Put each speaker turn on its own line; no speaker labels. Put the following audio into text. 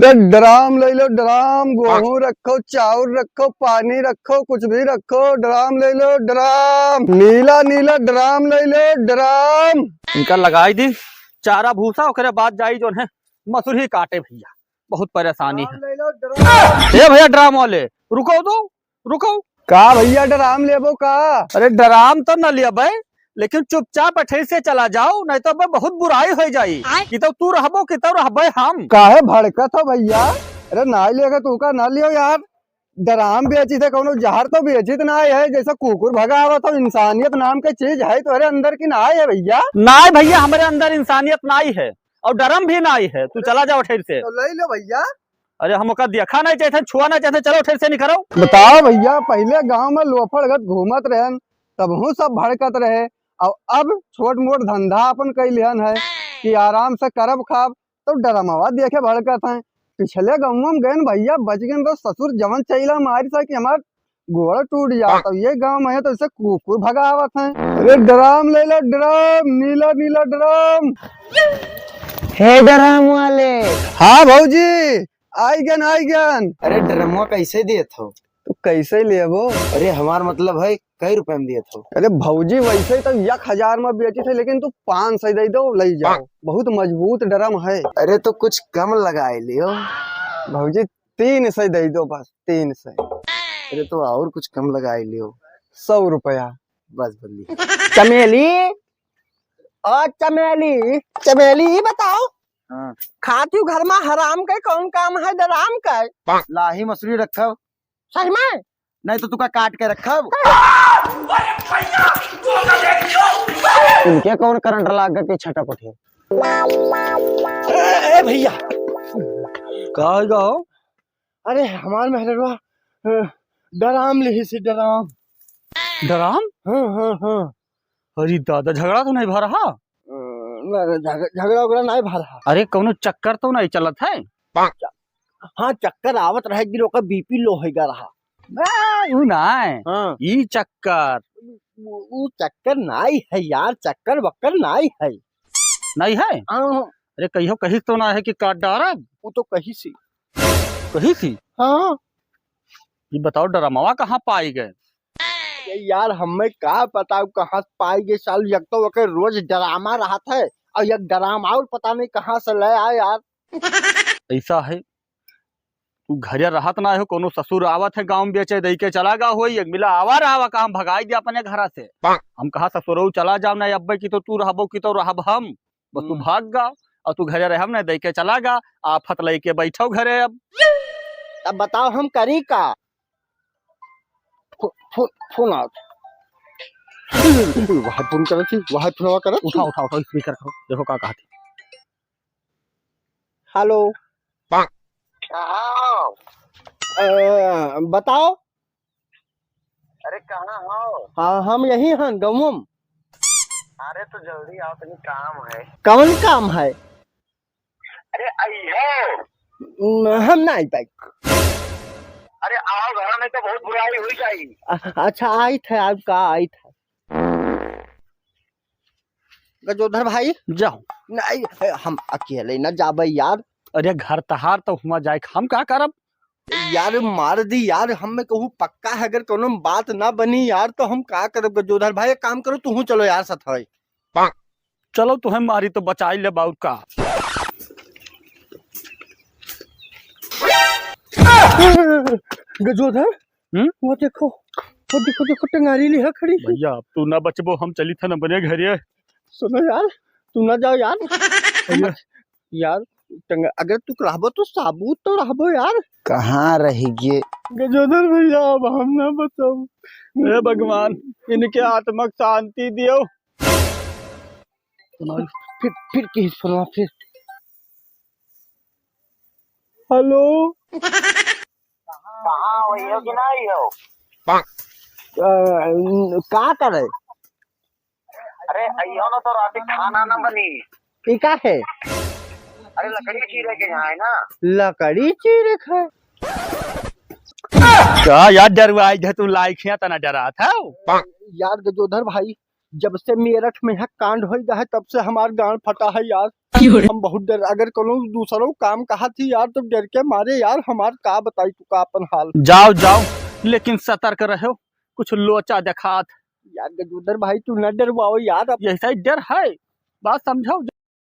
अरे ड्राम ले लो ड्राम, गेहूं रखो, चावल रखो, पानी रखो, कुछ भी रखो, ड्राम ले लो ड्राम, नीला नीला ड्राम ले लो ड्राम।
इनका लगाई दी चारा भूसा, ओकरे बाद जाई जो है मसूरी काटे भैया, बहुत परेशानी है।
ले लो ड्राम।
ए भैया ड्राम वाले रुको तो, रुको।
का भैया ड्राम लेबो का?
अरे ड्राम तो न लिया भाई, लेकिन चुपचाप अठे से चला जाओ, नहीं तो बहुत बुराई हो जाई। कि तो तू रहबो कि तो रहबे हम।
काहे भड़कत हो भैया? अरे ना लेगा तू का ना लियो यार। ड्राम बेची थे कौनो जहर तो बेचित ना है, जैसा कुकुर भगावत हो। इंसानियत नाम की चीज है तुम्हारे अंदर की ना है भैया?
नाई भैया, हमारे अंदर इंसानियत नाई है और डरम भी नाई है। तू चला जाओ ठेर से।
तो ले लो भैया।
अरे हम ओका देखा नहीं चाहते, छुआ नहीं चाहते, चलो ठेर से निकलो।
बताओ भैया, पहले गांव में लोफड़गत घूमत रहन, तबहू सब भड़कत रहे, और अब छोट मोट धंधा अपन कैलिहन है कि आराम से करब खाब, तो डरमवा देखे भड़कत है। पिछले गाँव में गए भैया, बच गए तो ससुर जवन चैला मारी सा कि हमार गोड़ टूट जाता। तो ये गांव में है तो इसे कुकुर भगावत है। अरे ड्राम ले लो ड्राम, नीला नीला ड्राम।
हे ड्राम वाले।
हाँ भौजी, आई गन।
अरे ड्रमवा कैसे दिए थो?
तो कैसे लेबो?
अरे हमार मतलब है कई रुपए में दिए थो?
अरे भौजी वैसे तो 1000 में बेची थे, लेकिन तू 500 दे दो, ले जाओ। बहुत मजबूत ड्रम है।
अरे तो कुछ कम लगाए लियो।
भौजी 300 दे दो, बस 300।
अरे तो और कुछ कम लगाए लियो।
100 रुपया
बस बल्ली।
चमेली, और चमेली चमेली बताओ।
हाँ।
खाती घर में हराम के कौन काम है डराम का?
लाही मसूरी रखब।
सही में?
नहीं तो तुका काट के रखब।
इनके कौन करंट लाग के छटक उठे?
ए भैया,
कहा जाओ?
अरे हमार मेहरवा डराम लिही से डराम।
डराम?
हाँ।
अरे दादा, झगड़ा तो नहीं भा रहा?
झगड़ा उगड़ा नहीं भा रहा।
अरे कौनो चक्कर तो नहीं चलत है?
हाँ, चक्कर आवत रहे कि ओकर बीपी लो होगा रहा।
ऊ नहीं,
हाँ।
ई चक्कर
वो चक्कर नहीं है यार, चक्कर बक्कर नहीं है।
नहीं है?
हाँ।
अरे कहियो कहीं तो ना है कि काट डारब?
वो तो कहीं सी।
कहीं थी?
हाँ।
ये बताओ डरामवा कहाँ पाई गए?
यार हमें क्या पता कहाँ पाई गए साल। एक तो ओके रोज ड्रामा रहा था, और एक ड्रामा और पता नहीं कहाँ से ले आए यार।
ऐसा है, तू घरे रहत ना हो, कोनो ससुर आवत है गाँव में बेचे दई के चला गा हो, एक मिला आवा रहा का हम भगाई दे अपने घर से। हम कहा ससुर चला जाओ ना अब्बे की, तो तू रहबो की तो रहब हम, बस तू भाग गा और तू घरे रहब ना दई के चला गा, आफत लई के बैठो घरे।
अब बताओ हम करी का? Phone out. वहाँ फोन करा थी, वहाँ फोन करा।
उठाओ स्पीकर करो, देखो क्या कहती।
हेलो। बताओ।
अरे कहाँ हो?
हाँ, हम यही हैं गाँव।
अरे तो जल्दी आओ, तनी काम है।
कौन काम है?
अरे आइए।
हम नहीं पाई।
अरे आओ, घर में तो बहुत बुराई हुई जाएगी।
अच्छा आई थे, आपका आई था गजोधर भाई।
जाओ।
नहीं, हम अकेले न जाबे यार।
अरे घर तहार तो हुआ जाए, हम क्या करब
यार? मार दी यार, हमें कहूँ पक्का है, अगर कोनो बात ना बनी यार तो हम क्या करब गजोधर भाई? एक काम करो, तू चलो यार साथ है।
चलो तुम्हें मारी तो बचाई ले बाउट का।
गजोधर, वो देखो टंगारी लिहा खड़ी।
भैया अब तू ना बचबो, हम चली थे न बने घरे।
सुनो यार, तू ना जाओ यार। यार अगर तू रहबो तो साबुत तो रहबो यार।
कहाँ रहिए
गजोधर भैया, अब हम ना बताओ।
हे भगवान, इनके आत्मक शांति दियो।
फिर किस सुनवा फिर। हेलो।
कहाँ हो, ये कि नहीं हो?
का करे?
अरे आइयो ना, तो रात खाना ना बनी।
ये का है?
अरे लकड़ी चीरे के यहाँ है ना।
लकड़ी चीरे है?
क्या यार डरवाई है तू? लाइक है तना डरा था
यार गजोधर भाई, जब से मेरठ में यहाँ कांड हो गया है तब से हमार गांड फटा है यार। हम बहुत डर, अगर कोनो दूसरों काम कहा थी यार तो डर के मारे यार हमार का बताई तू का अपन हाल।
जाओ जाओ लेकिन सतर्क रहो, कुछ लोचा दिखात।
यार गजोदर भाई तू न डरवाओ यार।
यही सही डर है, बात समझाओ